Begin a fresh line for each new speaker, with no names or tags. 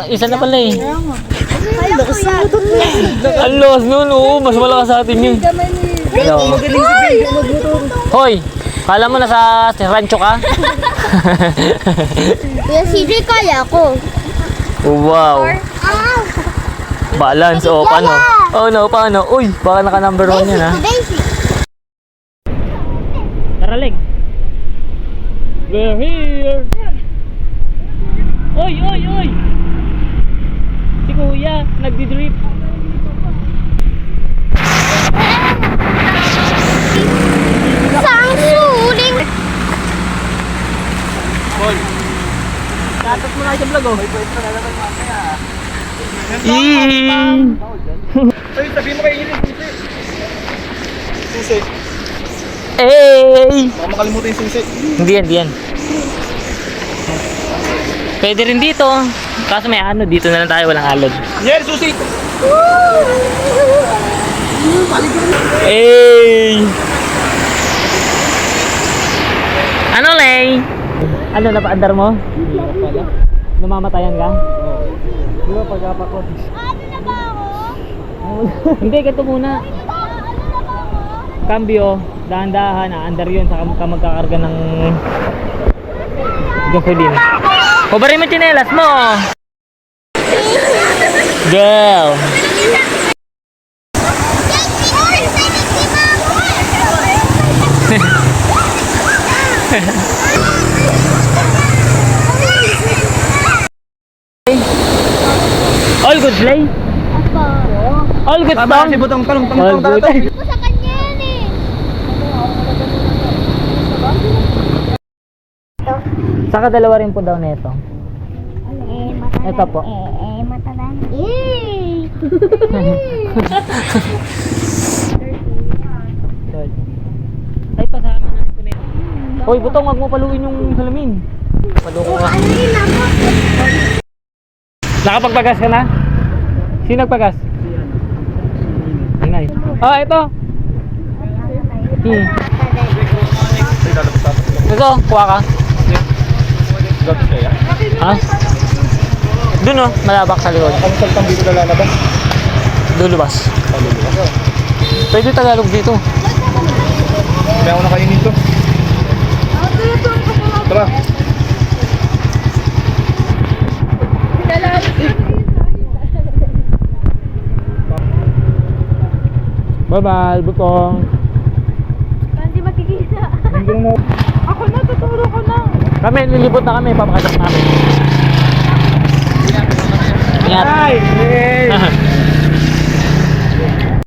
isa na pala eh.
Lakas na motor mo.
Ang lakas nun, oo. Mas malakas sa atin yun.
Magaling si Benja magmotor.
Hoy, kala mo nasa rancho ka?
Kuya CJ, kaya ko.
Wow. Balance, oh, paano? Oh no, paano? Uy, baka naka number 1 yan ha. Taraling. We're here. Oy, oy, oy. Si Kuya, nagdi-drip.
Sang suling.
Paul.
Tatas mo na sa vlog oh. Ay, sabihin mo kayo yun yung susi. Susi.
Hey!
Baka makalimutan yung susi.
Hindi yan, hindi yan. Pwede rin dito. Kaso may ano, dito na lang tayo, walang alod.
Yan, susi!
Hey! Ano, Lay? Ano, napaandar mo? Namamatayan ka?
Di ba pagkapakot?
Ano na ba ako?
Hindi, ganito muna. Cambio, dahan-dahan, aandar yun, saka ka magkakarga ng gasoline. Kubarin mo tsinelas mo! Girl! All good, Play? All good,
Tama
Tom?
si Butong Talong.
All good.
Ko sa kanya yan eh.
Saka dalawa rin po daw nito. Ito po.
Matalan.
Ay, pasama na rin po nito. Hoy, Butong, wag mo paluin yung salamin. Paluko ka.
Ano yun ako?
Nakapagpagas ka na? Sino nagpagas? Inay. Ah, ito. Ito, kuha ka. Ha? Doon oh, malabak sa likod.
Ang saltang dito na lalabas.
Lulubas. Pwede Tagalog dito.
Kaya ako nakainin to. Tara.
Bye-bye, Butong.
Hindi makikita.
Ako na, tuturo ko na.
Kami, lilipot na kami, papakita namin. Ingat.
Ay!